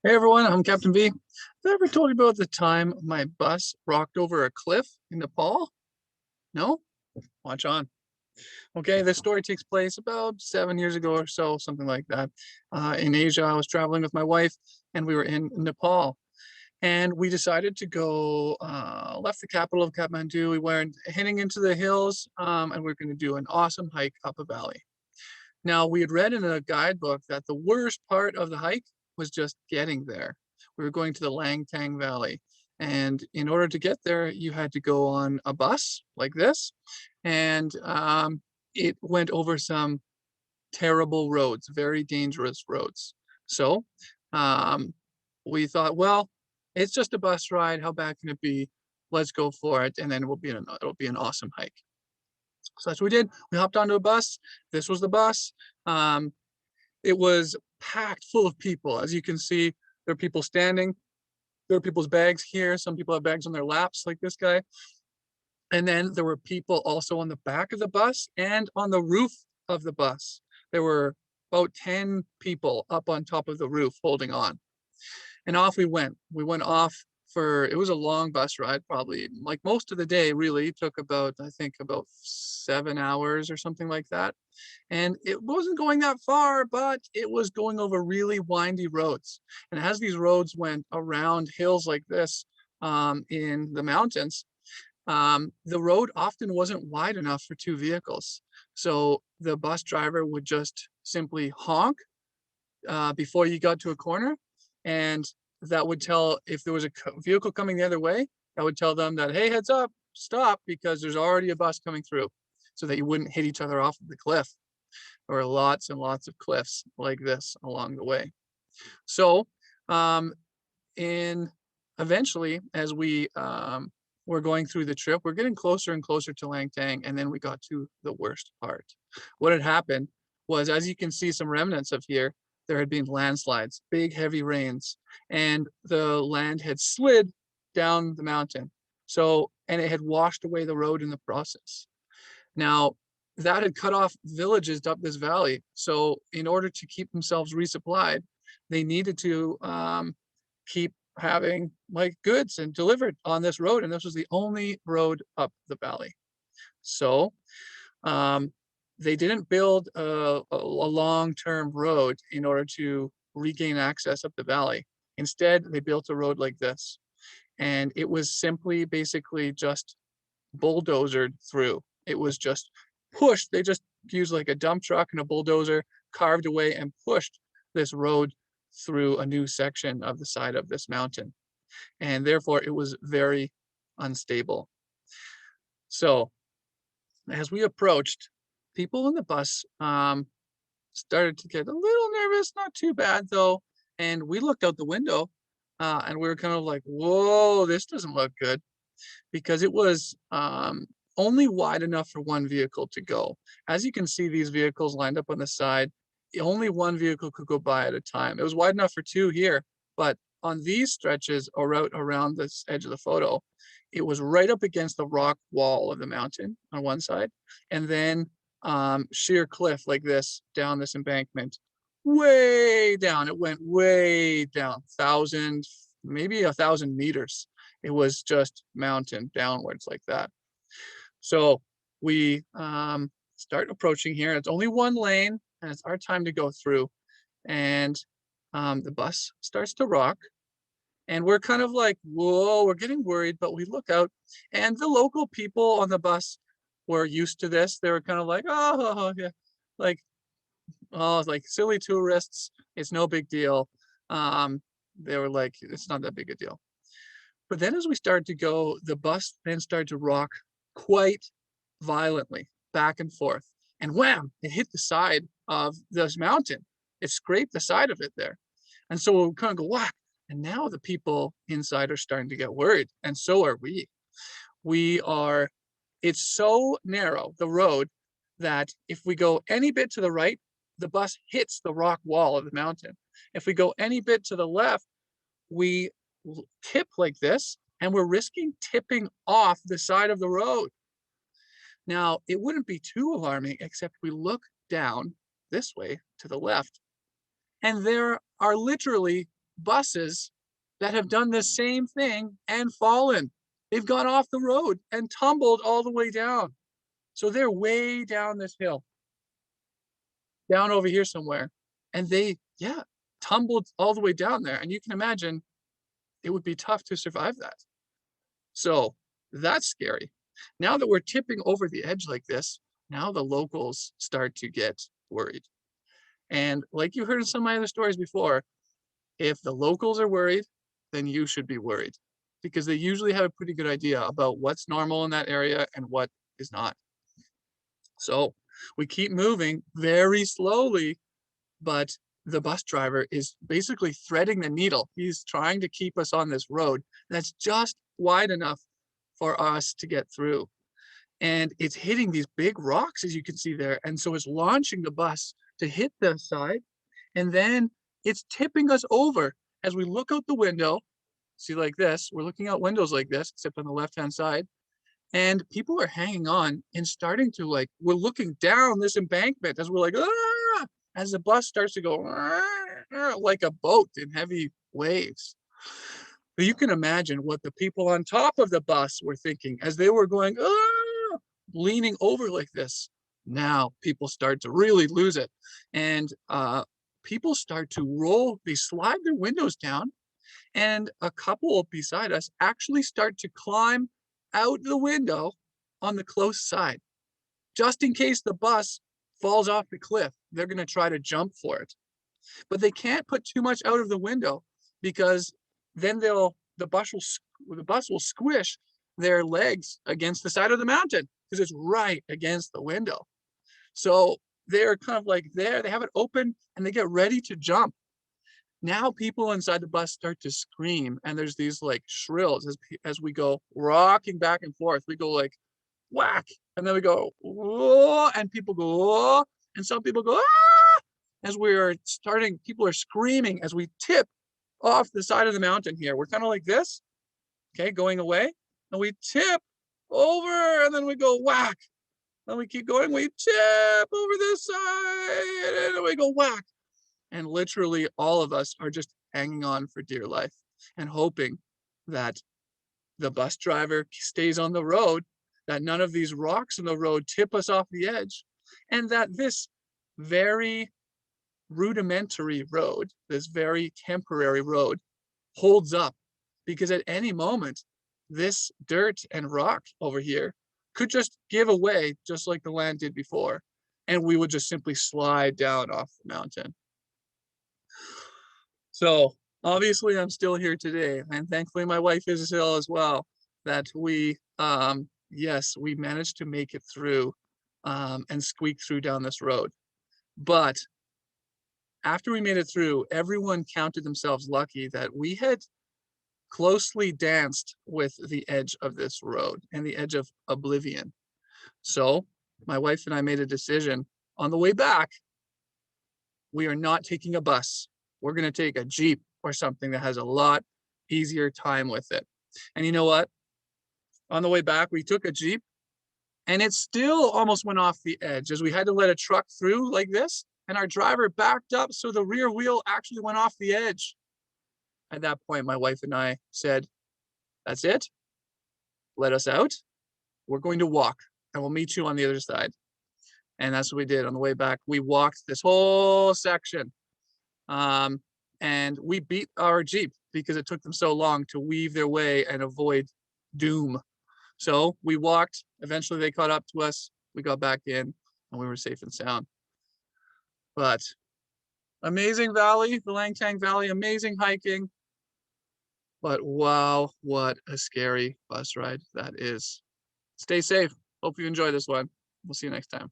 Hey everyone, I'm Captain V. Have I ever told you about the time my bus rocked over a cliff in Nepal? No? Watch on. Okay, this story takes place about 7 years ago or so, something like that. In Asia, I was traveling with my wife and we were in Nepal. And we decided to go, left the capital of Kathmandu. We went heading into the hills and we are going to do an awesome hike up a valley. Now, we had read in a guidebook that the worst part of the hike was just getting there. We were going to the Langtang Valley. And in order to get there, you had to go on a bus like this. And it went over some terrible roads, very dangerous roads. So um, we thought, well, it's just a bus ride. How bad can it be? Let's go for it. And then it'll be an awesome hike. So that's what we did. We hopped onto a bus. This was the bus. Um, it was packed full of people. As you can see, there are people standing. There are people's bags here. Some people have bags on their laps, like this guy. And then there were people also on the back of the bus and on the roof of the bus. There were about 10 people up on top of the roof holding on. And off we went. We went off for, it was a long bus ride, probably like most of the day, really. It took about, I think, about 7 hours or something like that. And it wasn't going that far, but it was going over really windy roads. And as these roads went around hills like this in the mountains, the road often wasn't wide enough for two vehicles. So the bus driver would just simply honk before you got to a corner, and that would tell if there was a vehicle coming the other way, that would tell them that, hey, heads up, stop, because there's already a bus coming through, so that you wouldn't hit each other off of the cliff. There were lots and lots of cliffs like this along the way. So um, in eventually, as we were going through the trip, we're getting closer and closer to Langtang, and then we got to the worst part. What had happened was, as you can see some remnants of here, there had been landslides, big heavy rains, and the land had slid down the mountain. So, and it had washed away the road in the process. Now, that had cut off villages up this valley. So, in order to keep themselves resupplied, they needed to keep having like goods and delivered on this road. And this was the only road up the valley. So um, they didn't build a long-term road in order to regain access up the valley. Instead, they built a road like this. And it was simply basically just bulldozered through. It was just pushed. They just used like a dump truck and a bulldozer, carved away and pushed this road through a new section of the side of this mountain. And therefore it was very unstable. So as we approached, people in the bus started to get a little nervous, not too bad though. And we looked out the window and we were kind of like, whoa, this doesn't look good, because it was only wide enough for one vehicle to go. As you can see, these vehicles lined up on the side, only one vehicle could go by at a time. It was wide enough for two here, but on these stretches or out around this edge of the photo, it was right up against the rock wall of the mountain on one side, and then sheer cliff like this down this embankment, way down. It went way down, thousand, maybe 1,000 meters. It was just mountain downwards like that. So we start approaching here. It's only one lane, and it's our time to go through. And the bus starts to rock, and we're kind of like, whoa, we're getting worried, but we look out, and the local people on the bus were used to this. They were kind of like, oh, yeah, like, oh, like silly tourists. It's no big deal. They were like, it's not that big a deal. But then as we started to go, the bus then started to rock quite violently back and forth. And wham, it hit the side of this mountain. It scraped the side of it there. And so we kind of go whack. And now the people inside are starting to get worried. And so are we. We are, it's so narrow, the road, that if we go any bit to the right, the bus hits the rock wall of the mountain. If we go any bit to the left, we tip like this, and we're risking tipping off the side of the road. Now, it wouldn't be too alarming, except we look down this way to the left, and there are literally buses that have done the same thing and fallen. They've gone off the road and tumbled all the way down. So they're way down this hill, down over here somewhere. And they, yeah, tumbled all the way down there. And you can imagine it would be tough to survive that. So that's scary. Now that we're tipping over the edge like this, now the locals start to get worried. And like you heard in some of my other stories before, if the locals are worried, then you should be worried because they usually have a pretty good idea about what's normal in that area and what is not. So we keep moving very slowly, but the bus driver is basically threading the needle. He's trying to keep us on this road that's just wide enough for us to get through. And it's hitting these big rocks, as you can see there. And so it's launching the bus to hit the side. And then it's tipping us over as we look out the window. See, like this, we're looking out windows like this, except on the left-hand side. And people are hanging on and starting to like, we're looking down this embankment as we're like, ah, as the bus starts to go like a boat in heavy waves. But you can imagine what the people on top of the bus were thinking as they were going, ah, leaning over like this. Now people start to really lose it. And people start to roll, they slide their windows down, and a couple beside us actually start to climb out the window on the close side. Just in case the bus falls off the cliff, they're going to try to jump for it. But they can't put too much out of the window because then the bus will squish their legs against the side of the mountain because it's right against the window. So they're kind of like there, they have it open and they get ready to jump. Now people inside the bus start to scream and there's these like shrills as we go rocking back and forth. We go like whack and then we go whoa, and people go whoa, and some people go ah, as we are starting, people are screaming as we tip off the side of the mountain here. We're kind of like this, okay, going away, and we tip over and then we go whack. Then we keep going, we tip over this side and then we go whack. And literally all of us are just hanging on for dear life and hoping that the bus driver stays on the road, that none of these rocks in the road tip us off the edge, and that this very rudimentary road, this very temporary road, holds up. Because at any moment, this dirt and rock over here could just give away, just like the land did before, and we would just simply slide down off the mountain. So obviously I'm still here today, and thankfully my wife is still as well, that we, yes, we managed to make it through and squeak through down this road. But after we made it through, everyone counted themselves lucky that we had closely danced with the edge of this road and the edge of oblivion. So my wife and I made a decision on the way back. We are not taking a bus. We're going to take a Jeep or something that has a lot easier time with it. And you know what? On the way back, we took a Jeep and it still almost went off the edge as we had to let a truck through like this. And our driver backed up so the rear wheel actually went off the edge. At that point, my wife and I said, that's it. Let us out. We're going to walk and we'll meet you on the other side. And that's what we did on the way back. We walked this whole section. And we beat our Jeep because it took them so long to weave their way and avoid doom. So we walked. Eventually they caught up to us. We got back in and we were safe and sound. But amazing valley, the Langtang Valley, amazing hiking. But wow, what a scary bus ride that is. Stay safe. Hope you enjoy this one. We'll see you next time.